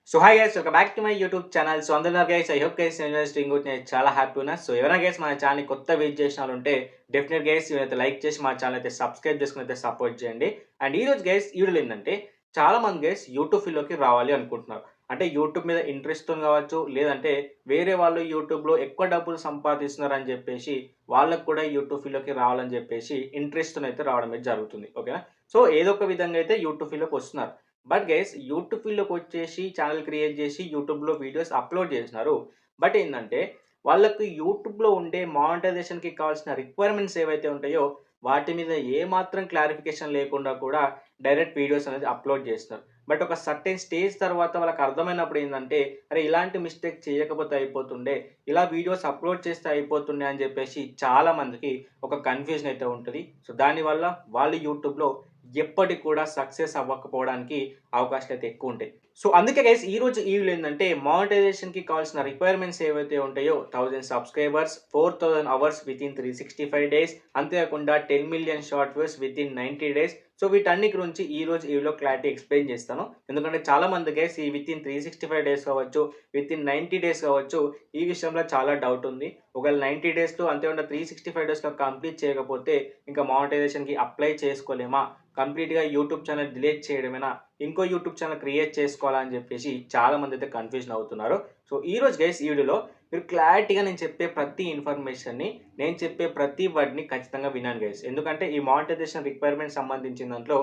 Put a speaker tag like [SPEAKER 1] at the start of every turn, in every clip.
[SPEAKER 1] So hi guys, welcome back to my YouTube channel. So అందరూ guys, I hope guys enjoy doing good. నేను చాలా happy ఉన్నా. So ఎవరైనా guys మన channel కొత్త విజిట్ చేసిన వాళ్ళు ఉంటే డెఫినెట్ గైస్ ఇవైతే లైక్ చేసి మా ఛానల్ అయితే సబ్స్క్రైబ్ చేసుకుని అయితే సపోర్ట్ చేయండి. అండ్ ఈ రోజు గైస్ ఈ వీడియోలో ఏంటంటే చాలా మంది గైస్ యూట్యూబ్ ఫీల్డ్లోకి రావాలి అనుకుంటున్నారు. అంటే యూట్యూబ్ మీద ఇంట్రెస్ట్తో కావచ్చు, లేదంటే వేరే వాళ్ళు యూట్యూబ్లో ఎక్కువ డబ్బులు సంపాదిస్తున్నారని చెప్పేసి వాళ్ళకు కూడా యూట్యూబ్ ఫీల్డ్లోకి రావాలని చెప్పేసి ఇంట్రెస్ట్తో అయితే రావడం అయితే జరుగుతుంది. ఓకేనా? సో ఏదో ఒక విధంగా అయితే యూట్యూబ్ ఫీల్డ్లోకి వస్తున్నారు. బట్ గైస్ యూట్యూబ్ ఫీల్డ్‌లోకి వచ్చేసి ఛానెల్ క్రియేట్ చేసి యూట్యూబ్‌లో వీడియోస్ అప్‌లోడ్ చేసినారు. బట్ ఏందంటే వాళ్ళకి యూట్యూబ్‌లో ఉండే మానిటైజేషన్‌కి కావాల్సిన రిక్వైర్మెంట్స్ ఏవైతే ఉంటాయో వాటి మీద ఏమాత్రం క్లారిఫికేషన్ లేకుండా కూడా డైరెక్ట్ వీడియోస్ అనేది అప్‌లోడ్ చేస్తున్నారు. బట్ ఒక సర్టెన్ స్టేజ్ తర్వాత వాళ్ళకి అర్థమైనప్పుడు ఏందంటే, అరే ఇలాంటి మిస్టేక్ చేయకపోతే అయిపోతుండే, ఇలా వీడియోస్ అప్‌లోడ్ చేస్తే అయిపోతుండే అని చెప్పేసి చాలా మందికి ఒక కన్‌ఫ్యూజన్ అయితే ఉంటది. సో దానివల్ల వాళ్ళు యూట్యూబ్‌లో ఎప్పటికి కూడా సక్సెస్ అవ్వకపోవడానికి అవకాశాలైతే ఎక్కువుంటాయి. సో అందుకే గైస్ ఈరోజు ఈ వీడియో ఏందంటే మానిటైజేషన్‌కి కావాల్సిన రిక్వైర్మెంట్స్ ఏవైతే ఉంటాయో 1000 సబ్‌స్క్రైబర్స్, 4000 అవర్స్ వితిన్ 365 డేస్, అంతేకాకుండా 10,000,000 short views within 90 days. So వీటన్ని గురించి ఈరోజు ఈ వీడియోలో క్లారిటీ ఎక్స్‌ప్లెయిన్ చేస్తాను. ఎందుకంటే చాలా మంది గైస్ ఈ వితిన్ 365 డేస్ కావచ్చు, వితిన్ 90 డేస్ కావచ్చు, ఈ విషయంలో చాలా డౌట్ ఉంది. ఒకవేళ 90 డేస్‌లో అంతేకాకుండా 365 డేస్‌లో కంప్లీట్ చేయకపోతే ఇంకా మానిటైజేషన్‌కి అప్లై చేసుకోలేమా? కంప్లీట్‌గా యూట్యూబ్ ఛానల్ డిలీట్ చేయడమేనా? ఇంకో యూట్యూబ్ ఛానల్ క్రియేట్ చేసుకోవాలా అని చెప్పేసి చాలా మంది అయితే కన్‌ఫ్యూజన్ అవుతున్నారు. సో ఈరోజు గైస్ ఈ వీడియోలో మీరు క్లారిటీగా నేను చెప్పే ప్రతి ఇన్ఫర్మేషన్‌ని, నేను చెప్పే ప్రతి వర్డ్‌ని ఖచ్చితంగా వినండి గైస్. ఎందుకంటే ఈ మానిటైజేషన్ రిక్వైర్మెంట్ సంబంధించిన దాంట్లో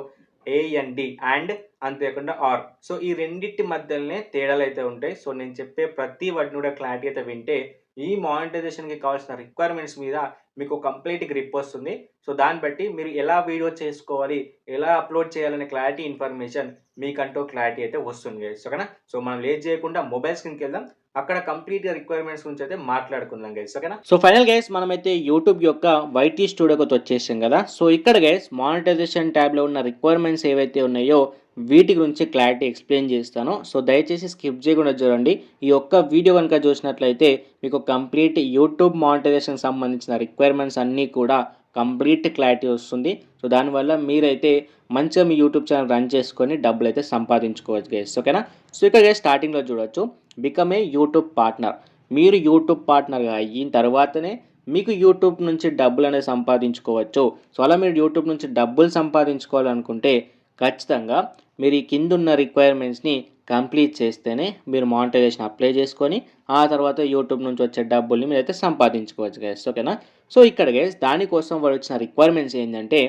[SPEAKER 1] ఏ అండ్ డి అండ్ అంతేకాకుండా ఆర్. సో ఈ రెండిటి మధ్యలనే తేడాలైతే ఉంటాయి. సో నేను చెప్పే ప్రతి వర్డ్‌ని కూడా క్లారిటీ అయితే వింటే ఈ మానిటైజేషన్‌కి కావాల్సిన రిక్వైర్మెంట్స్ మీద మీకు కంప్లీట్ గ్రిప్ వస్తుంది. సో దాన్ని బట్టి మీరు ఎలా వీడియో చేసుకోవాలి, ఎలా అప్‌లోడ్ చేయాలనే క్లారిటీ ఇన్ఫర్మేషన్ మీకంటూ క్లారిటీ అయితే వస్తుంది గైస్. ఓకేనా? సో మనం లేట్ చేయకుండా మొబైల్ స్క్రీన్‌కెళ్దాం. అక్కడ కంప్లీట్‌గా రిక్వైర్మెంట్స్ గురించి అయితే మాట్లాడుకుందాం గైస్. ఓకేనా? సో ఫైనల్ గైస్ మనమైతే యూట్యూబ్ యొక్క వైటీ స్టూడియోకి వచ్చేసాం కదా. సో ఇక్కడ గైస్ మానిటైజేషన్ ట్యాబ్‌లో ఉన్న రిక్వైర్మెంట్స్ ఏవైతే ఉన్నాయో వీటి గురించి క్లారిటీ ఎక్స్‌ప్లెయిన్ చేస్తాను. సో దయచేసి స్కిప్ చేయకుండా చూడండి. ఈ ఒక్క వీడియో గనుక చూసినట్లయితే మీకు కంప్లీట్ యూట్యూబ్ మానిటైజేషన్‌కి సంబంధించిన రిక్వైర్మెంట్స్ అన్నీ కూడా కంప్లీట్ క్లారిటీ వస్తుంది. సో దానివల్ల మీరైతే మంచిగా మీ యూట్యూబ్ ఛానల్ రన్ చేసుకొని డబ్బులైతే సంపాదించుకోవచ్చు గైస్. ఓకేనా? సో ఇక్కడ గైస్ స్టార్టింగ్‌లో చూడొచ్చు. Become a YouTube partner. మీరు యూట్యూబ్ పార్ట్నర్‌గా అయిన తర్వాతనే మీకు యూట్యూబ్ నుంచి డబ్బులనేవి సంపాదించుకోవచ్చు. సో అలా మీరు యూట్యూబ్ నుంచి డబ్బులు సంపాదించుకోవాలనుకుంటే ఖచ్చితంగా మీరు ఈ కిందున్న రిక్వైర్మెంట్స్‌ని కంప్లీట్ చేస్తేనే మీరు మానిటైజేషన్ అప్లై చేసుకొని ఆ తర్వాత యూట్యూబ్ నుంచి వచ్చే డబ్బుల్ని మీరైతే సంపాదించుకోవచ్చు గైస్. ఓకేనా? సో ఇక్కడ గైస్ దానికోసం వాళ్ళు వచ్చిన రిక్వైర్మెంట్స్ ఏంటంటే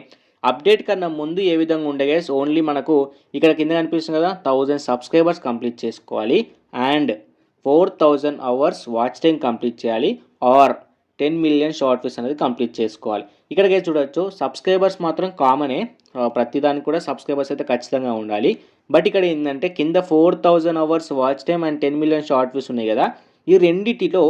[SPEAKER 1] అప్డేట్ కన్నా ముందు ఏ విధంగా ఉండే గైస్ ఓన్లీ మనకు ఇక్కడ కింద కనిపిస్తుంది కదా 1000 సబ్స్క్రైబర్స్ కంప్లీట్ చేసుకోవాలి and 4000 hours watch time complete చేయాలి ఆర్ 10,000,000 షార్ట్ వ్యూస్ అనేది కంప్లీట్ చేసుకోవాలి. ఇక్కడ గైస్ చూడొచ్చు సబ్స్క్రైబర్స్ మాత్రం కామనే, ప్రతిదానికి కూడా సబ్స్క్రైబర్స్ అయితే ఖచ్చితంగా ఉండాలి. బట్ ఇక్కడ ఏంటంటే కింద 4000 hours watch time and 10,000,000 short views ఉన్నాయి కదా, ఈ రెండిటిలో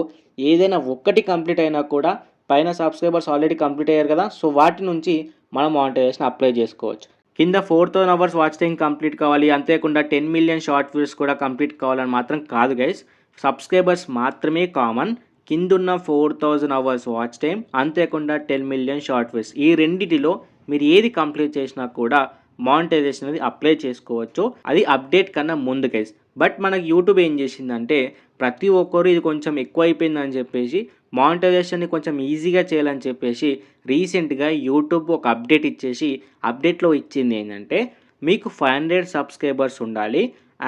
[SPEAKER 1] ఏదైనా ఒక్కటి కంప్లీట్ అయినా కూడా పైన సబ్స్క్రైబర్స్ ఆల్రెడీ కంప్లీట్ అయ్యారు కదా, సో వాటి నుంచి మనం మానిటైజేషన్ అప్లై చేసుకోవచ్చు. కింద 4000 అవర్స్ వాచ్ టైం కంప్లీట్ కావాలి, అంతేకాకుండా 10,000,000 షార్ట్ వ్యూస్ కూడా కంప్లీట్ కావాలని మాత్రం కాదు గైస్. సబ్స్క్రైబర్స్ మాత్రమే కామన్. కిందున్న 4000 అవర్స్ వాచ్ టైం, అంతేకాకుండా 10,000,000 షార్ట్ వ్యూస్, ఈ రెండిటిలో మీరు ఏది కంప్లీట్ చేసినా కూడా మానిటైజేషన్ అనేది అప్లై చేసుకోవచ్చు. అది అప్డేట్ కన్నా ముందు గైస్. బట్ మనకి యూట్యూబ్ ఏం చేసిందంటే ప్రతి ఒక్కరు ఇది కొంచెం ఎక్కువ అయిపోయిందని చెప్పేసి మానిటైజేషన్ని కొంచెం ఈజీగా చేయాలని చెప్పేసి రీసెంట్గా యూట్యూబ్ ఒక అప్డేట్ ఇచ్చేసి అప్డేట్లో ఇచ్చింది ఏంటంటే మీకు 500 సబ్స్క్రైబర్స్ ఉండాలి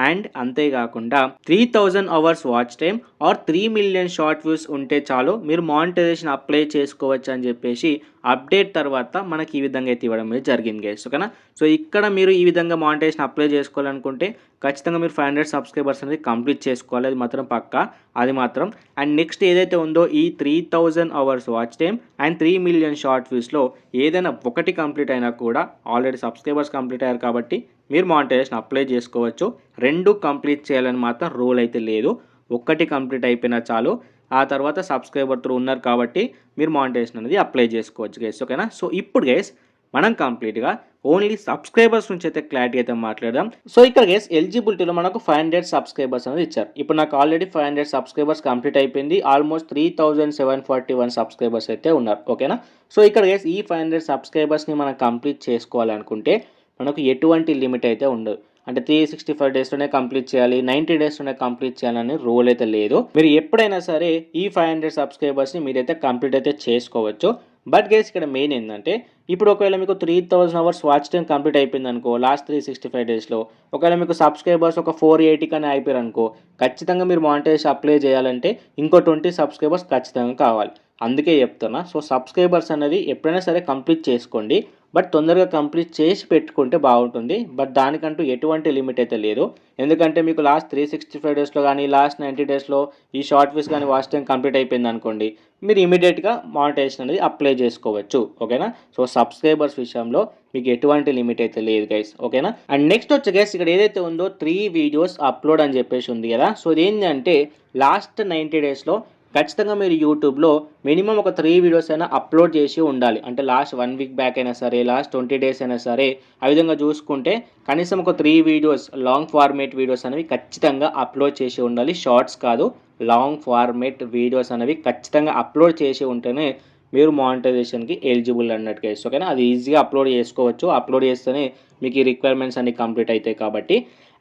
[SPEAKER 1] అండ్ అంతేకాకుండా 3000 hours watch time or 3,000,000 short views ఉంటే చాలు మీరు మానిటైజేషన్ అప్లై చేసుకోవచ్చు అని చెప్పేసి అప్డేట్ తర్వాత మనకి ఈ విధంగా అయితే ఇవ్వడం అనేది జరిగింది గైస్. ఓకేనా? సో ఇక్కడ మీరు ఈ విధంగా మానిటైజేషన్ అప్లై చేసుకోవాలనుకుంటే ఖచ్చితంగా మీరు 500 సబ్స్క్రైబర్స్ అనేది కంప్లీట్ చేసుకోవాలి. అది మాత్రం పక్కా, అది మాత్రం. అండ్ నెక్స్ట్ ఏదైతే ఉందో ఈ 3000 hours watch time and 3,000,000 short వ్యూస్లో ఏదైనా ఒకటి కంప్లీట్ అయినా కూడా ఆల్రెడీ సబ్స్క్రైబర్స్ కంప్లీట్ అయ్యారు కాబట్టి మీరు మానిటైజేషన్ అప్లై చేసుకోవచ్చు. 2 కంప్లీట్ చేయాలని మాత్రం రూల్ అయితే లేదు. ఒక్కటి కంప్లీట్ అయిపోయినా చాలు. ఆ తర్వాత సబ్స్క్రైబర్ త్రూ ఉన్నారు కాబట్టి మీరు మానిటైజేషన్ అనేది అప్లై చేసుకోవచ్చు గైస్. ఓకేనా? సో ఇప్పుడు గైస్ మనం కంప్లీట్గా ఓన్లీ సబ్స్క్రైబర్స్ నుంచి అయితే క్లారిటీ అయితే మాట్లాడదాం. సో ఇక్కడ గైస్ ఎలిజిబిలిటీలో మనకు 500 సబ్స్క్రైబర్స్ అనేది ఇచ్చారు. ఇప్పుడు నాకు ఆల్రెడీ 500 సబ్స్క్రైబర్స్ కంప్లీట్ అయిపోయింది. ఆల్మోస్ట్ 3741 సబ్స్క్రైబర్స్ అయితే ఉన్నారు. ఓకేనా? సో ఇక్కడ గైస్ ఈ 500 సబ్స్క్రైబర్స్ని మనం కంప్లీట్ చేసుకోవాలనుకుంటే మనకు ఎటువంటి లిమిట్ అయితే ఉండదు. అంటే 365 డేస్లోనే కంప్లీట్ చేయాలి, 90 డేస్లోనే కంప్లీట్ చేయాలని రూల్ అయితే లేదు. మీరు ఎప్పుడైనా సరే ఈ 500 సబ్స్క్రైబర్స్ని మీరైతే కంప్లీట్ అయితే చేసుకోవచ్చు. బట్ గైస్ ఇక్కడ మెయిన్ ఏంటంటే ఇప్పుడు ఒకవేళ మీకు 3000 అవర్స్ వాచ్ టైం కంప్లీట్ అయిపోయింది అనుకో లాస్ట్ 365 డేస్లో, ఒకవేళ మీకు సబ్స్క్రైబర్స్ ఒక 480 కానీ అయిపోయారు అనుకో, ఖచ్చితంగా మీరు మానిటైజేషన్ అప్లై చేయాలంటే ఇంకో 20 సబ్స్క్రైబర్స్ ఖచ్చితంగా కావాలి. అందుకే చెప్తున్నా. సో సబ్స్క్రైబర్స్ అనేది ఎప్పుడైనా సరే కంప్లీట్ చేసుకోండి. బట్ తొందరగా కంప్లీట్ చేసి పెట్టుకుంటే బాగుంటుంది. బట్ దానికంటూ ఎటువంటి లిమిట్ అయితే లేదు. ఎందుకంటే మీకు లాస్ట్ 365 డేస్లో కానీ లాస్ట్ 90 డేస్లో ఈ షార్ట్ ఫీస్ కానీ వాచ్ టైం కంప్లీట్ అయిపోయింది అనుకోండి, మీరు ఇమీడియట్గా మానిటైజేషన్ అనేది అప్లై చేసుకోవచ్చు. ఓకేనా? సో సబ్స్క్రైబర్స్ విషయంలో మీకు ఎటువంటి లిమిట్ అయితే లేదు గైస్. ఓకేనా? అండ్ నెక్స్ట్ వచ్చి గైస్ ఇక్కడ ఏదైతే ఉందో 3 వీడియోస్ అప్లోడ్ అని చెప్పేసి ఉంది కదా. సో ఇదేంటంటే లాస్ట్ 90 డేస్లో ఖచ్చితంగా మీరు యూట్యూబ్లో మినిమం ఒక 3 వీడియోస్ అయినా అప్లోడ్ చేసి ఉండాలి. అంటే లాస్ట్ 1 వీక్ బ్యాక్ అయినా సరే, లాస్ట్ 20 డేస్ అయినా సరే, ఆ విధంగా చూసుకుంటే కనీసం ఒక 3 వీడియోస్ లాంగ్ ఫార్మేట్ వీడియోస్ అనేవి ఖచ్చితంగా అప్లోడ్ చేసి ఉండాలి. షార్ట్స్ కాదు, లాంగ్ ఫార్మేట్ వీడియోస్ అనేవి ఖచ్చితంగా అప్లోడ్ చేసి ఉంటేనే మీరు మానిటైజేషన్కి ఎలిజిబుల్ అన్నట్టు గైస్. ఓకేనా? అది ఈజీగా అప్లోడ్ చేసుకోవచ్చు. అప్లోడ్ చేస్తేనే మీకు ఈ రిక్వైర్మెంట్స్ అన్ని కంప్లీట్ అవుతాయి కాబట్టి.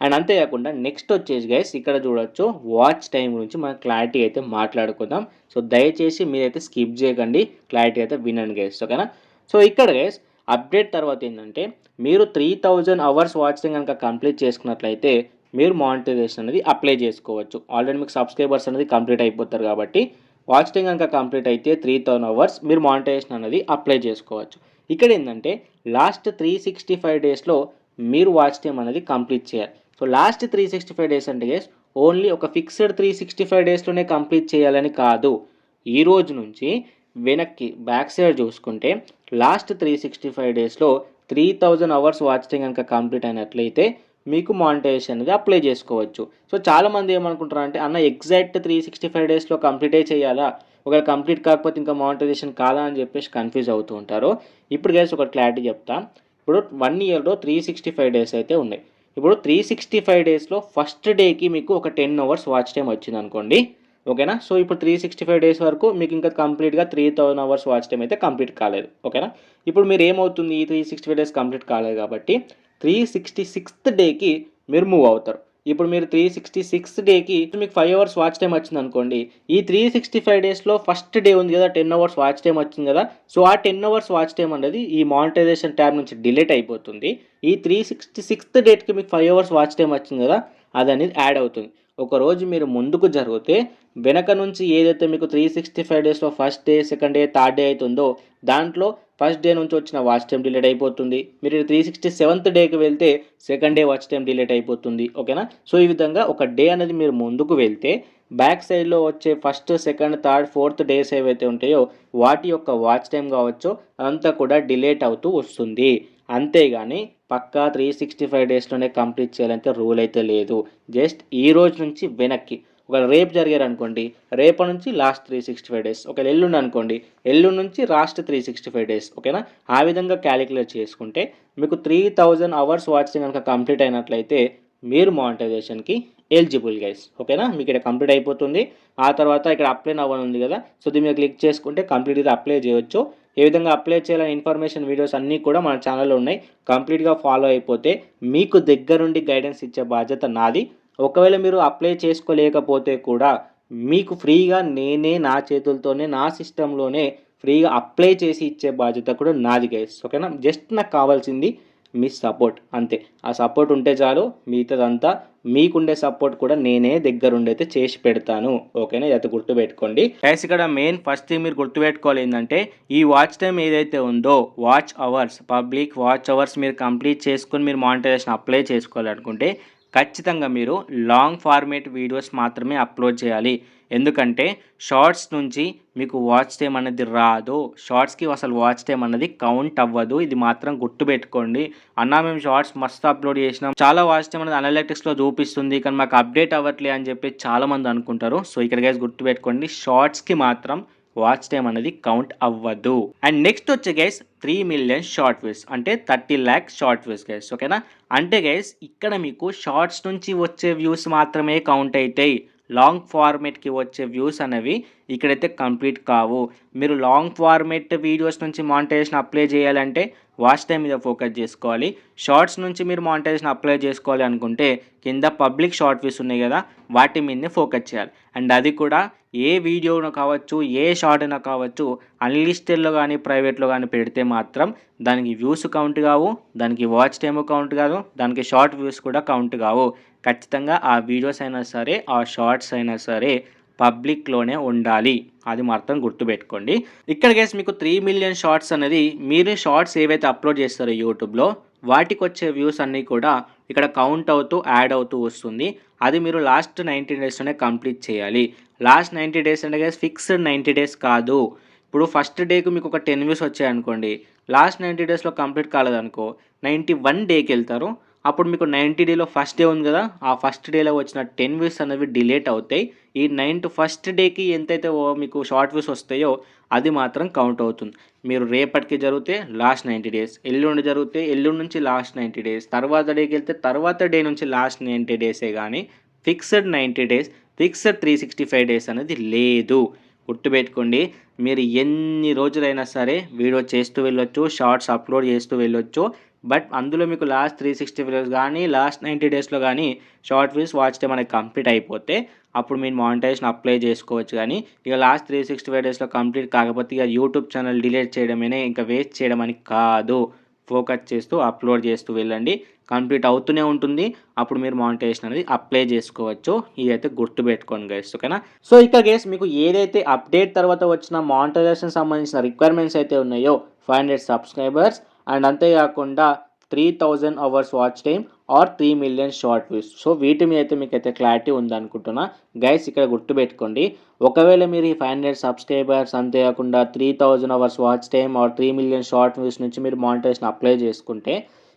[SPEAKER 1] అండ్ అంతేకాకుండా నెక్స్ట్ వచ్చేసి గైస్ ఇక్కడ చూడొచ్చు వాచ్ టైం గురించి మనం క్లారిటీ అయితే మాట్లాడుకుందాం. సో దయచేసి మీరైతే స్కిప్ చేయకండి, క్లారిటీ అయితే వినండి గైస్. ఓకేనా? సో ఇక్కడ గైస్ అప్డేట్ తర్వాత ఏంటంటే మీరు 3000 అవర్స్ వాచ్ టైం కనుక కంప్లీట్ చేసుకున్నట్లయితే మీరు మానిటైజేషన్ అనేది అప్లై చేసుకోవచ్చు. ఆల్రెడీ మీకు సబ్స్క్రైబర్స్ అనేది కంప్లీట్ అయిపోతారు కాబట్టి వాచ్ టైం కనుక కంప్లీట్ అయితే 3000 అవర్స్ మీరు మానిటైజేషన్ అనేది అప్లై చేసుకోవచ్చు. ఇక్కడ ఏంటంటే లాస్ట్ 365 డేస్లో మీరు వాచ్ టైం అనేది కంప్లీట్ చేయాలి. సో లాస్ట్ 365 డేస్ అంటే గైస్ ఓన్లీ ఒక ఫిక్స్డ్ 365 డేస్లోనే కంప్లీట్ చేయాలని కాదు. ఈ రోజు నుంచి వెనక్కి బ్యాక్ సైడ్ చూసుకుంటే లాస్ట్ 365 డేస్లో 3000 అవర్స్ వాచ్ టైం కనుక కంప్లీట్ అయినట్లయితే మీకు మానిటైజేషన్ అనేది అప్లై చేసుకోవచ్చు. సో చాలామంది ఏమనుకుంటారు అంటే అన్న ఎగ్జాక్ట్ 365 డేస్లో కంప్లీటే చేయాలా, ఒకవేళ కంప్లీట్ కాకపోతే ఇంకా మానిటైజేషన్ కాదా అని చెప్పేసి కన్ఫ్యూజ్ అవుతూ ఉంటారు. ఇప్పుడు గైస్ ఒక క్లారిటీ చెప్తా. ఇప్పుడు 1 ఇయర్లో 365 డేస్ అయితే ఉన్నాయి. ఇప్పుడు 365 డేస్లో ఫస్ట్ డేకి మీకు ఒక 10 అవర్స్ వాచ్ టైం వచ్చింది అనుకోండి. ఓకేనా? సో ఇప్పుడు 365 డేస్ వరకు మీకు ఇంకా కంప్లీట్గా 3000 అవర్స్ వాచ్ టైం అయితే కంప్లీట్ కాలేదు. ఓకేనా? ఇప్పుడు మీరు ఏమవుతుంది, ఈ 365 డేస్ కంప్లీట్ కాలేదు కాబట్టి 366th డేకి మీరు మూవ్ అవుతారు. ఇప్పుడు మీరు 366 డేకి మీకు 5 అవర్స్ వాచ్ టైం వచ్చింది అనుకోండి. ఈ 365 డేస్లో ఫస్ట్ డే ఉంది కదా, 10 అవర్స్ వాచ్ టైం వచ్చింది కదా. సో ఆ 10 అవర్స్ వాచ్ టైం అనేది ఈ మానిటైజేషన్ ట్యాబ్ నుంచి డిలీట్ అయిపోతుంది. ఈ 366th డేట్కి మీకు 5 అవర్స్ వాచ్ టైం వచ్చింది కదా, అది అనేది యాడ్ అవుతుంది. ఒకరోజు మీరు ముందుకు జరిగితే వెనక నుంచి ఏదైతే మీకు 365 డేస్లో first day, second day, third day అవుతుందో దాంట్లో ఫస్ట్ డే నుంచి వచ్చిన వాచ్ టైం డిలీట్ అయిపోతుంది. మీరు 367th డేకి వెళ్తే second day watch time delete అయిపోతుంది. ఓకేనా? సో ఈ విధంగా ఒక డే అనేది మీరు ముందుకు వెళ్తే బ్యాక్ సైడ్లో వచ్చే first, second, third, fourth days ఏవైతే ఉంటాయో వాటి యొక్క వాచ్ టైం కావచ్చు అదంతా కూడా డిలీట్ అవుతూ వస్తుంది. అంతేగాని పక్కా 365 డేస్లోనే కంప్లీట్ చేయాలంటే రూల్ అయితే లేదు. జస్ట్ ఈ రోజు నుంచి వెనక్కి ఒకవేళ రేపు జరిగారు అనుకోండి, రేపటి నుంచి లాస్ట్ 365 డేస్. ఒకవేళ ఎల్లుండి అనుకోండి, ఎల్లుండి నుంచి లాస్ట్ 365 డేస్. ఓకేనా? ఆ విధంగా క్యాలిక్యులేట్ చేసుకుంటే మీకు 3000 అవర్స్ వాచింగ్ కనుక కంప్లీట్ అయినట్లయితే మీరు మానిటైజేషన్కి ఎలిజిబుల్ గైస్. ఓకేనా? మీకు ఇక్కడ కంప్లీట్ అయిపోతుంది. ఆ తర్వాత ఇక్కడ అప్లై అవ్వని ఉంది కదా, సో దీని మీద క్లిక్ చేసుకుంటే కంప్లీట్గా అప్లై చేయొచ్చు. ఏ విధంగా అప్లై చేయాలని ఇన్ఫర్మేషన్ వీడియోస్ అన్నీ కూడా మన ఛానల్లో ఉన్నాయి. కంప్లీట్గా ఫాలో అయిపోతే మీకు దగ్గరుండి గైడెన్స్ ఇచ్చే బాధ్యత నాది. ఒకవేళ మీరు అప్లై చేసుకోలేకపోతే కూడా మీకు ఫ్రీగా నేనే నా చేతులతోనే నా సిస్టంలోనే ఫ్రీగా అప్లై చేసి ఇచ్చే బాధ్యత కూడా నాది గైస్. ఓకేనా? జస్ట్ నాకు కావాల్సింది మీ సపోర్ట్ అంతే. ఆ సపోర్ట్ ఉంటే చాలు, మిగతాదంతా మీకుండే సపోర్ట్ కూడా నేనే దగ్గరుండైతే చేసి పెడతాను. ఓకేనా? ఇదైతే గుర్తుపెట్టుకోండి గైస్. ఇక్కడ మెయిన్ ఫస్ట్ థింగ్ మీరు గుర్తుపెట్టుకోవాలి ఏంటంటే ఈ వాచ్ టైం ఏదైతే ఉందో watch hours, public watch hours మీరు కంప్లీట్ చేసుకొని మీరు మానిటైజేషన్ అప్లై చేసుకోవాలనుకుంటే ఖచ్చితంగా మీరు లాంగ్ ఫార్మేట్ వీడియోస్ మాత్రమే అప్లోడ్ చేయాలి. ఎందుకంటే షార్ట్స్ నుంచి మీకు వాచ్ టైం అనేది రాదు. షార్ట్స్కి అసలు వాచ్ టైం అనేది కౌంట్ అవ్వదు. ఇది మాత్రం గుర్తుపెట్టుకోండి. అన్నా మేము షార్ట్స్ మస్తు అప్లోడ్ చేసినాం, చాలా వాచ్ టైం అనేది అనలిటిక్స్లో చూపిస్తుంది, కానీ మాకు అప్డేట్ అవ్వట్లే అని చెప్పి చాలామంది అనుకుంటారు. సో ఇక్కడ గైస్ గుర్తుపెట్టుకోండి, షార్ట్స్కి మాత్రం వాచ్ టైం అనేది కౌంట్ అవ్వదు. అండ్ నెక్స్ట్ వచ్చే గైస్ 3 మిలియన్ షార్ట్ వ్యూస్ అంటే 30 lakhs షార్ట్ వ్యూస్ గైస్. ఓకేనా? అంటే గైస్ ఇక్కడ మీకు షార్ట్స్ నుంచి వచ్చే వ్యూస్ మాత్రమే కౌంట్ అవుతాయి. లాంగ్ ఫార్మేట్కి వచ్చే వ్యూస్ అనేవి ఇక్కడైతే కంప్లీట్ కావు. మీరు లాంగ్ ఫార్మేట్ వీడియోస్ నుంచి మానిటైజేషన్ అప్లై చేయాలంటే వాచ్ టైం మీద ఫోకస్ చేసుకోవాలి. షార్ట్స్ నుంచి మీరు మానిటైజేషన్ అప్లై చేసుకోవాలి అనుకుంటే కింద పబ్లిక్ షార్ట్ వ్యూస్ ఉన్నాయి కదా, వాటి మీదనే ఫోకస్ చేయాలి. అండ్ అది కూడా ఏ వీడియోను కావచ్చు, ఏ షార్ట్ అయినా కావచ్చు, అన్లిస్టెడ్లో కానీ ప్రైవేట్లో కానీ పెడితే మాత్రం దానికి వ్యూస్ కౌంట్ కావు, దానికి వాచ్ టైము కౌంట్ కాదు, దానికి షార్ట్ వ్యూస్ కూడా కౌంట్ కావు. ఖచ్చితంగా ఆ వీడియోస్ అయినా సరే, ఆ షార్ట్స్ అయినా సరే పబ్లిక్లోనే ఉండాలి. అది మాత్రం గుర్తుపెట్టుకోండి. ఇక్కడ గైస్ మీకు 3 మిలియన్ షార్ట్స్ అనేది మీరు షార్ట్స్ ఏవైతే అప్లోడ్ చేస్తారో యూట్యూబ్లో వాటికి వచ్చే వ్యూస్ అన్నీ కూడా ఇక్కడ కౌంట్ అవుతూ యాడ్ అవుతూ వస్తుంది. అది మీరు లాస్ట్ 90 డేస్లోనే కంప్లీట్ చేయాలి. లాస్ట్ 90 డేస్ అంటే గైస్ ఫిక్స్డ్ 90 డేస్ కాదు. ఇప్పుడు ఫస్ట్ డేకి మీకు ఒక 10 వ్యూస్ వచ్చాయనుకోండి, లాస్ట్ 90 డేస్లో కంప్లీట్ కాలేదనుకో 91 డేకి వెళ్తారు. అప్పుడు మీకు 90 డేలో ఫస్ట్ డే ఉంది కదా, ఆ ఫస్ట్ డేలో వచ్చిన 10 వ్యూస్ అనేవి డిలీట్ అవుతాయి. ఈ ఫస్ట్ డేకి ఎంతైతే మీకు షార్ట్ వ్యూస్ వస్తాయో అది మాత్రం కౌంట్ అవుతుంది. మీరు రేపటికి జరిగితే లాస్ట్ 90 డేస్, ఎల్లుండి జరిగితే ఎల్లుండి నుంచి లాస్ట్ 90 డేస్, తర్వాత డేకి వెళ్తే తర్వాత డే నుంచి లాస్ట్ 90 డేసే కానీ ఫిక్స్డ్ 90 డేస్, ఫిక్స్డ్ 365 డేస్ అనేది లేదు. గుర్తుపెట్టుకోండి. మీరు ఎన్ని రోజులైనా సరే వీడియో చేస్తూ వెళ్ళొచ్చు, షార్ట్స్ అప్లోడ్ చేస్తూ వెళ్ళొచ్చు. బట్ అందులో మీకు లాస్ట్ 365 డేస్ కానీ లాస్ట్ 90 డేస్లో కానీ షార్ట్ వ్యూస్ వాచ్ టైం అనేది కంప్లీట్ అయిపోతే అప్పుడు మీరు మానిటైజేషన్ అప్లై చేసుకోవచ్చు. కానీ ఇక లాస్ట్ 365 డేస్లో కంప్లీట్ కాకపోతే ఇక యూట్యూబ్ ఛానల్ డిలీట్ చేయడమేనే, ఇంకా వేస్ట్ చేయడం అని కాదు. ఫోకస్ చేస్తూ అప్లోడ్ చేస్తూ వెళ్ళండి, కంప్లీట్ అవుతూనే ఉంటుంది. అప్పుడు మీరు మానిటైజేషన్ అనేది అప్లై చేసుకోవచ్చు. ఇదైతే గుర్తుపెట్టుకోండి గైస్, ఓకేనా. సో ఇక్కడ గైస్ మీకు ఏదైతే అప్డేట్ తర్వాత వచ్చిన మానిటైజేషన్ సంబంధించిన రిక్వైర్మెంట్స్ అయితే ఉన్నాయో 500 సబ్స్క్రైబర్స్ అండ్ అంతేకాకుండా 3000 hours watch time or 3 million short views. So వీటి మీద అయితే మీకైతే క్లారిటీ ఉందనుకుంటున్నా గైస్. ఇక్కడ గుర్తుపెట్టుకోండి, ఒకవేళ మీరు ఈ 500 సబ్స్క్రైబర్స్ అంతేకాకుండా 3000 hours watch time or 3 million short views నుంచి మీరు మానిటైజేషన్ అప్లై చేసుకుంటే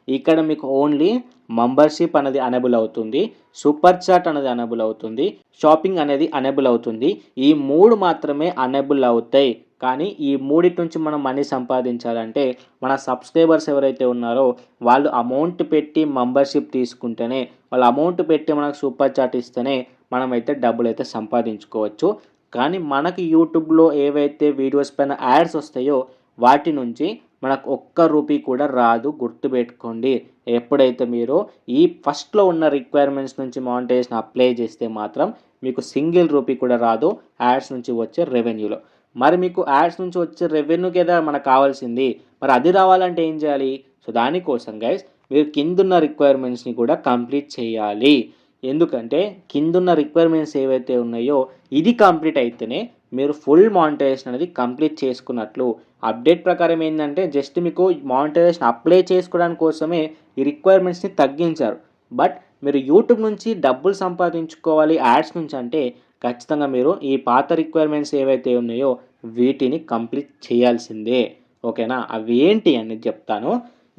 [SPEAKER 1] ఇక్కడ మీకు ఓన్లీ మెంబర్షిప్ అనేది అనేబుల్ అవుతుంది, సూపర్ చాట్ అనేది అనేబుల్ అవుతుంది, షాపింగ్ అనేది అనేబుల్ అవుతుంది. ఈ 3 మాత్రమే అనేబుల్ అవుతాయి. కానీ ఈ మూడిటి నుంచి మనం మనీ సంపాదించాలంటే మన సబ్స్క్రైబర్స్ ఎవరైతే ఉన్నారో వాళ్ళు అమౌంట్ పెట్టి మెంబర్షిప్ తీసుకుంటేనే, వాళ్ళు అమౌంట్ పెట్టి మనకు సూపర్ చాట్ ఇస్తేనే మనమైతే డబ్బులు అయితే సంపాదించుకోవచ్చు. కానీ మనకి యూట్యూబ్లో ఏవైతే వీడియోస్ పైన యాడ్స్ వస్తాయో వాటి నుంచి మనకు ఒక్క రూపీ కూడా రాదు. గుర్తుపెట్టుకోండి. ఎప్పుడైతే మీరు ఈ ఫస్ట్లో ఉన్న రిక్వైర్మెంట్స్ నుంచి మానిటైజేషన్ అప్లై చేస్తే మాత్రం మీకు సింగిల్ రూపీ కూడా రాదు యాడ్స్ నుంచి వచ్చే రెవెన్యూలో. మరి మీకు యాడ్స్ నుంచి వచ్చే రెవెన్యూ కదా మనకు కావాల్సింది. మరి అది రావాలంటే ఏం చేయాలి? సో దానికోసం గైస్ మీరు కిందున్న రిక్వైర్మెంట్స్ని కూడా కంప్లీట్ చేయాలి. ఎందుకంటే కిందున్న రిక్వైర్మెంట్స్ ఏవైతే ఉన్నాయో ఇది కంప్లీట్ అయితేనే మీరు ఫుల్ మానిటైజేషన్ అనేది కంప్లీట్ చేసుకున్నట్లు. అప్డేట్ ప్రకారం ఏంటంటే జస్ట్ మీకు మానిటైజేషన్ అప్లై చేసుకోవడానికి కోసమే ఈ రిక్వైర్మెంట్స్ని తగ్గించారు. బట్ మీరు యూట్యూబ్ నుంచి డబ్బులు సంపాదించుకోవాలి యాడ్స్ నుంచి అంటే ఖచ్చితంగా మీరు ఈ పాత రిక్వైర్మెంట్స్ ఏవైతే ఉన్నాయో వీటిని కంప్లీట్ చేయాల్సిందే, ఓకేనా. అవి ఏంటి అనేది చెప్తాను.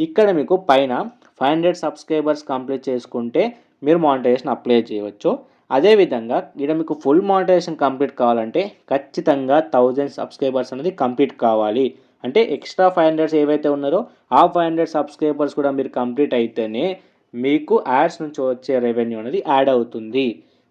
[SPEAKER 1] ఇక్కడ మీకు పైన 500 సబ్స్క్రైబర్స్ కంప్లీట్ చేసుకుంటే మీరు మానిటైజేషన్ అప్లై చేయవచ్చు. అదేవిధంగా ఇక్కడ మీకు ఫుల్ మానిటైజేషన్ కంప్లీట్ కావాలంటే ఖచ్చితంగా 1000 సబ్స్క్రైబర్స్ అనేది కంప్లీట్ కావాలి. అంటే ఎక్స్ట్రా 500 ఏవైతే ఉన్నారో ఆ 500 సబ్స్క్రైబర్స్ కూడా మీరు కంప్లీట్ అయితేనే మీకు యాడ్స్ నుంచి వచ్చే రెవెన్యూ అనేది యాడ్ అవుతుంది,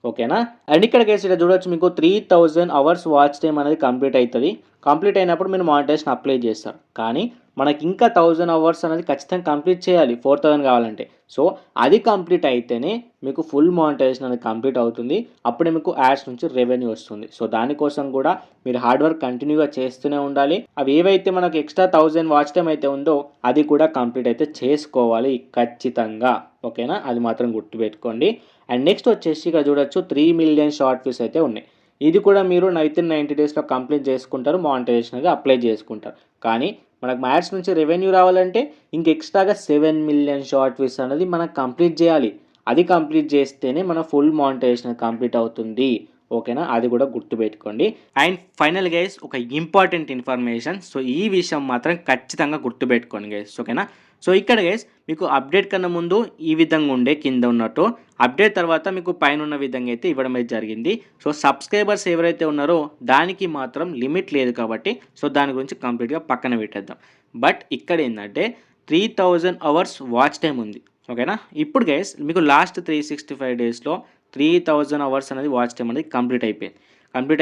[SPEAKER 1] ఓకేనా. అండ్ ఇక్కడ కేసు ఇక్కడ చూడొచ్చు మీకు 3000 అవర్స్ వాచ్ టైం అనేది కంప్లీట్ అవుతుంది. కంప్లీట్ అయినప్పుడు మీరు మానిటైజేషన్ అప్లై చేస్తారు. కానీ మనకి ఇంకా 1000 అవర్స్ అనేది ఖచ్చితంగా కంప్లీట్ చేయాలి 4000 కావాలంటే. సో అది కంప్లీట్ అయితేనే మీకు ఫుల్ మానిటైజేషన్ అనేది కంప్లీట్ అవుతుంది. అప్పుడే మీకు యాడ్స్ నుంచి రెవెన్యూ వస్తుంది. సో దానికోసం కూడా మీరు హార్డ్ వర్క్ కంటిన్యూగా చేస్తూనే ఉండాలి. అవి ఏవైతే మనకు ఎక్స్ట్రా 1000 వాచ్ టైం అయితే ఉందో అది కూడా కంప్లీట్ అయితే చేసుకోవాలి ఖచ్చితంగా, ఓకేనా. అది మాత్రం గుర్తుపెట్టుకోండి. అండ్ నెక్స్ట్ వచ్చేసి ఇక్కడ చూడొచ్చు 3 మిలియన్ షార్ట్ వ్యూస్ అయితే ఉన్నాయి. ఇది కూడా మీరు 90 డేస్లో కంప్లీట్ చేసుకుంటారు, మానిటైజేషన్ అనేది అప్లై చేసుకుంటారు. కానీ మనకు యాడ్స్ నుంచి రెవెన్యూ రావాలంటే ఇంక ఎక్స్ట్రాగా 7 మిలియన్ షార్ట్ వ్యూస్ అనేది మనకు కంప్లీట్ చేయాలి. అది కంప్లీట్ చేస్తేనే మన ఫుల్ మానిటైజేషన్ కంప్లీట్ అవుతుంది, ఓకేనా. అది కూడా గుర్తుపెట్టుకోండి. అండ్ ఫైనల్ గైస్ ఒక ఇంపార్టెంట్ ఇన్ఫర్మేషన్. సో ఈ విషయం మాత్రం ఖచ్చితంగా గుర్తుపెట్టుకోండి గైస్, ఓకేనా. సో ఇక్కడ గైస్ మీకు అప్డేట్ కన్నా ముందు ఈ విధంగా ఉండే కింద ఉన్నట్టు, అప్డేట్ తర్వాత మీకు పైన ఉన్న విధంగా అయితే ఇవ్వడం అయితే జరిగింది. సో సబ్స్క్రైబర్స్ ఎవరైతే ఉన్నారో దానికి మాత్రం లిమిట్ లేదు కాబట్టి సో దాని గురించి కంప్లీట్గా పక్కన పెట్టేద్దాం. బట్ ఇక్కడ ఏంటంటే 3000 అవర్స్ వాచ్ టైం ఉంది, ఓకేనా. ఇప్పుడు గైస్ మీకు లాస్ట్ 365 డేస్లో 3000 అవర్స్ అనేది వాచ్ టైమ్ అనేది కంప్లీట్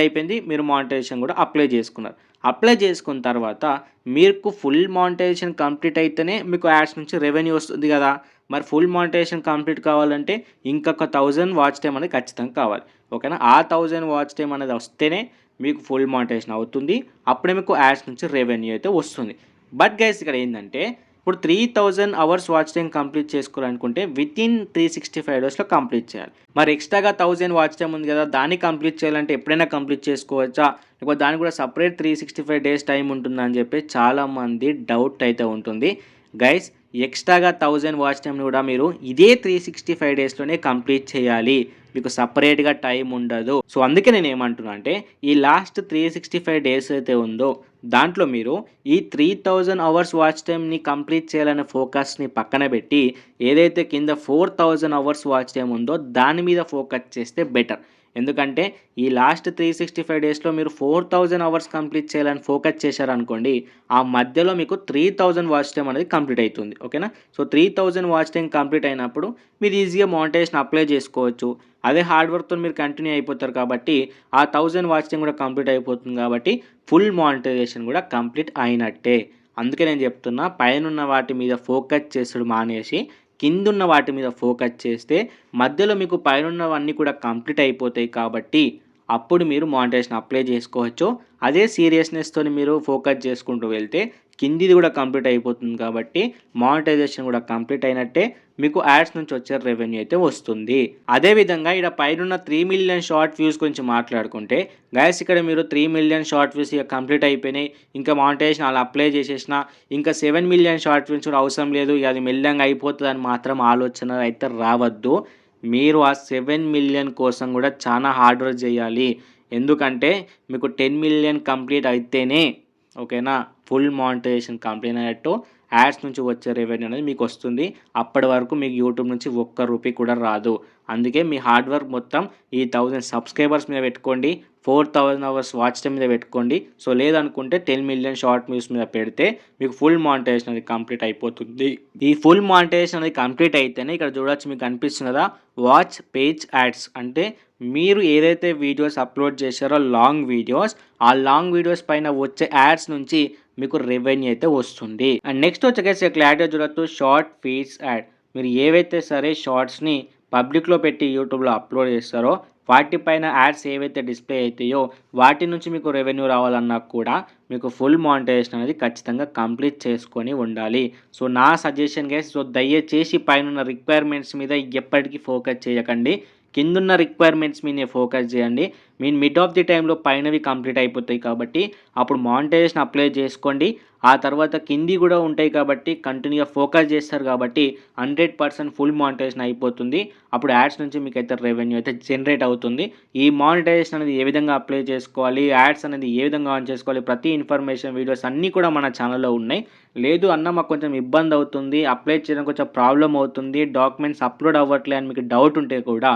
[SPEAKER 1] అయిపోయింది. మీరు మానిటైజేషన్ కూడా అప్లై చేసుకున్నారు. అప్లై చేసుకున్న తర్వాత మీకు ఫుల్ మానిటైజేషన్ కంప్లీట్ అయితేనే మీకు యాడ్స్ నుంచి రెవెన్యూ వస్తుంది కదా! మరి ఫుల్ మానిటైజేషన్ కంప్లీట్ కావాలంటే ఇంకొక 1000 వాచ్ టైమ్ అనేది ఖచ్చితంగా కావాలి. ఓకేనా? ఆ 1000 వాచ్ టైమ్ అనేది వస్తేనే మీకు ఫుల్ మానిటైజేషన్ అవుతుంది. అప్పుడే మీకు యాడ్స్ నుంచి రెవెన్యూ అయితే వస్తుంది. బట్ గైస్ ఇక్కడ ఏంటంటే ఇప్పుడు 3000 అవర్స్ వాచ్ టైమ్ కంప్లీట్ చేసుకోవాలనుకుంటే వితిన్ 365 డేస్లో కంప్లీట్ చేయాలి. మరి ఎక్స్ట్రాగా 1000 వాచ్ టైమ్ ఉంది కదా, దాన్ని కంప్లీట్ చేయాలంటే ఎప్పుడైనా కంప్లీట్ చేసుకోవచ్చా, లేకపోతే దానికి కూడా సపరేట్ 365 డేస్ టైం ఉంటుందా అని చెప్పి చాలామంది డౌట్ అయితే ఉంటుంది. గైస్ ఎక్స్ట్రాగా 1000 వాచ్ టైమ్ని కూడా మీరు ఇదే 365 డేస్లోనే కంప్లీట్ చేయాలి. మీకు సపరేట్గా టైం ఉండదు. సో అందుకే నేను ఏమంటున్నా అంటే ఈ లాస్ట్ 365 డేస్ అయితే ఉందో దాంట్లో మీరు ఈ 3000 అవర్స్ వాచ్ టైమ్ని కంప్లీట్ చేయాలనే ఫోకస్ని పక్కన పెట్టి ఏదైతే కింద 4000 అవర్స్ వాచ్ టైం ఉందో దాని మీద ఫోకస్ చేస్తే బెటర్. ఎందుకంటే ఈ లాస్ట్ 365 డేస్లో మీరు 4000 అవర్స్ కంప్లీట్ చేయాలని ఫోకస్ చేశారనుకోండి, ఆ మధ్యలో మీకు 3000 వాచ్ టైం అనేది కంప్లీట్ అవుతుంది. ఓకేనా? సో 3000 వాచ్ టైం కంప్లీట్ అయినప్పుడు మీరు ఈజీగా మానిటైజేషన్ అప్లై చేసుకోవచ్చు. అదే హార్డ్ వర్క్తో మీరు కంటిన్యూ అయిపోతారు కాబట్టి ఆ 1000 వాచ్ టైం కూడా కంప్లీట్ అయిపోతుంది కాబట్టి ఫుల్ మానిటైజేషన్ కూడా కంప్లీట్ అయినట్టే. అందుకే నేను చెప్తున్నా, పైనున్న వాటి మీద ఫోకస్ చేసుడు మానేసి కిందున్న వాటి మీద ఫోకస్ చేస్తే మధ్యలో మీకు పైనున్నవన్నీ కూడా కంప్లీట్ అయిపోతాయి కాబట్టి అప్పుడు మీరు మానిటైజేషన్ అప్లై చేసుకోవచ్చు. అదే సీరియస్నెస్తో మీరు ఫోకస్ చేసుకుంటూ వెళ్తే కిందిది కూడా కంప్లీట్ అయిపోతుంది కాబట్టి మానిటైజేషన్ కూడా కంప్లీట్ అయినట్టే. మీకు యాడ్స్ నుంచి వచ్చే రెవెన్యూ అయితే వస్తుంది. అదేవిధంగా ఇక్కడ పైన 3 మిలియన్ షార్ట్ వ్యూస్ గురించి మాట్లాడుకుంటే గైస్ ఇక్కడ మీరు 3 మిలియన్ షార్ట్ వ్యూస్ ఇక కంప్లీట్ అయిపోయినాయి, ఇంకా మానిటైజేషన్ అలా అప్లై చేసేసిన, ఇంకా 7 మిలియన్ షార్ట్ వ్యూస్ కూడా అవసరం లేదు, అది మెల్లగా అయిపోతుంది అని మాత్రం ఆలోచన అయితే రావద్దు. మీరు ఆ 7 మిలియన్ కోసం కూడా చాలా హార్డ్ వర్క్ చేయాలి. ఎందుకంటే మీకు 10 మిలియన్ కంప్లీట్ అయితేనే ఓకేనా ఫుల్ మానిటైజేషన్ కంప్లీట్ అయినట్టు, యాడ్స్ నుంచి వచ్చే రెవెన్యూ అనేది మీకు వస్తుంది. అప్పటి వరకు మీకు యూట్యూబ్ నుంచి ఒక్క రూపీ కూడా రాదు. అందుకే మీ హార్డ్ వర్క్ మొత్తం ఈ 1000 సబ్స్క్రైబర్స్ మీద పెట్టుకోండి, 4000 అవర్స్ వాచ్ టైం మీద పెట్టుకోండి. సో లేదనుకుంటే 10 మిలియన్ షార్ట్ వ్యూస్ మీద పెడితే మీకు ఫుల్ మానిటైజేషన్ అనేది కంప్లీట్ అయిపోతుంది. ఈ ఫుల్ మానిటైజేషన్ అనేది కంప్లీట్ అయితేనే ఇక్కడ చూడొచ్చు మీకు అనిపిస్తుంది కదా వాచ్ పేజ్ యాడ్స్ అంటే మీరు ఏదైతే వీడియోస్ అప్లోడ్ చేశారో లాంగ్ వీడియోస్, ఆ లాంగ్ వీడియోస్ పైన వచ్చే యాడ్స్ నుంచి మీకు రెవెన్యూ అయితే వస్తుంది. అండ్ నెక్స్ట్ వచ్చేసి క్లారిటీగా చూడొచ్చు షార్ట్ ఫీడ్స్ యాడ్. మీరు ఏవైతే సరే షార్ట్స్ని పబ్లిక్లో పెట్టి యూట్యూబ్లో అప్లోడ్ చేస్తారో వాటిపైన యాడ్స్ ఏవైతే డిస్ప్లే అవుతాయో వాటి నుంచి మీకు రెవెన్యూ రావాలన్నా కూడా మీకు ఫుల్ మానిటైజేషన్ అనేది ఖచ్చితంగా కంప్లీట్ చేసుకొని ఉండాలి. సో నా సజెషన్ గైస్, సో దయచేసి పైన రిక్వైర్మెంట్స్ మీద ఎప్పటికీ ఫోకస్ చేయకండి, కిందున్న రిక్వైర్మెంట్స్ మీద ఫోకస్ చేయండి. మిడ్ ఆఫ్ ది టైంలో పైనవి కంప్లీట్ అయిపోతాయి కాబట్టి అప్పుడు మానిటైజేషన్ అప్లై చేసుకోండి. ఆ తర్వాత కింది కూడా ఉంటాయి కాబట్టి కంటిన్యూగా ఫోకస్ చేస్తారు కాబట్టి 100% ఫుల్ మానిటైజేషన్ అయిపోతుంది. అప్పుడు యాడ్స్ నుంచి మీకు అయితే రెవెన్యూ అయితే జనరేట్ అవుతుంది. ఈ మానిటైజేషన్ అనేది ఏ విధంగా అప్లై చేసుకోవాలి, యాడ్స్ అనేది ఏ విధంగా ఆన్ చేసుకోవాలి, ప్రతి ఇన్ఫర్మేషన్ వీడియోస్ అన్నీ కూడా మన ఛానల్లో ఉన్నాయి. లేదు అన్న మాకు కొంచెం ఇబ్బంది అవుతుంది, అప్లై చేయడం కొంచెం ప్రాబ్లం అవుతుంది, డాక్యుమెంట్స్ అప్లోడ్ అవ్వట్లే అని మీకు డౌట్ ఉంటే కూడా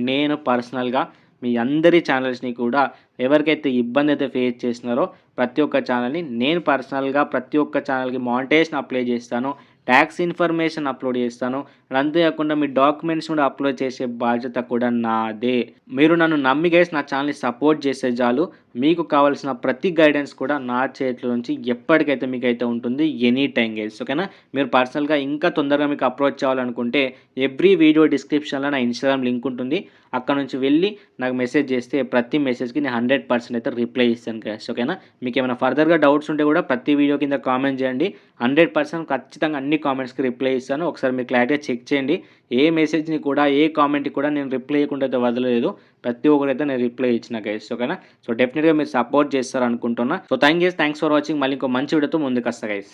[SPEAKER 1] నేను పర్సనల్గా మీ అందరి ఛానల్స్ని కూడా ఎవరికైతే ఇబ్బంది అయితే ఫేస్ చేస్తున్నారో ప్రతి ఒక్క ఛానల్ని నేను పర్సనల్గా ప్రతి ఒక్క ఛానల్కి మానిటైజేషన్ అప్లై చేస్తాను, ట్యాక్స్ ఇన్ఫర్మేషన్ అప్లోడ్ చేస్తాను. అంతేకాకుండా మీ డాక్యుమెంట్స్ కూడా అప్లోడ్ చేసే బాధ్యత కూడా నాదే. మీరు నన్ను నమ్మి గైస్ నా ఛానల్ని సపోర్ట్ చేసే చాలు, మీకు కావాల్సిన ప్రతి గైడెన్స్ కూడా నా చేతిలో నుంచి ఎప్పటికైతే మీకు అయితే ఉంటుంది ఎనీ టైం గైస్. ఓకేనా? మీరు పర్సనల్గా ఇంకా తొందరగా మీకు అప్రోచ్ చేయాలనుకుంటే ఎవ్రీ వీడియో డిస్క్రిప్షన్లో నా ఇన్స్టాగ్రామ్ లింక్ ఉంటుంది, అక్కడ నుంచి వెళ్ళి నాకు మెసేజ్ చేస్తే ప్రతి మెసేజ్కి నేను 100% అయితే రిప్లై ఇస్తాను గైస్. ఓకేనా? మీకు ఏమైనా ఫర్దర్గా డౌట్స్ ఉంటే కూడా ప్రతి వీడియో కింద కామెంట్ చేయండి, 100% ఖచ్చితంగా అన్ని కామెంట్స్కి రిప్లై ఇస్తాను. ఒకసారి మీరు క్లారిటీగా చెక్ చేయండి. ఏ మెసేజ్ని కూడా ఏ కామెంట్కి కూడా నేను రిప్లై ఇవ్వకుండా అయితే వదలలేదు, ప్రతి ఒక్కరైతే నేను రిప్లై ఇచ్చిన గైస్. ఓకేనా? సో డెఫినెట్గా మీరు సపోర్ట్ చేస్తారు అనుకుంటున్నా. So thanks for watching. మళ్ళీ ఇంకో మంచి వీడియోతో ముందుకు వస్తా గైస్.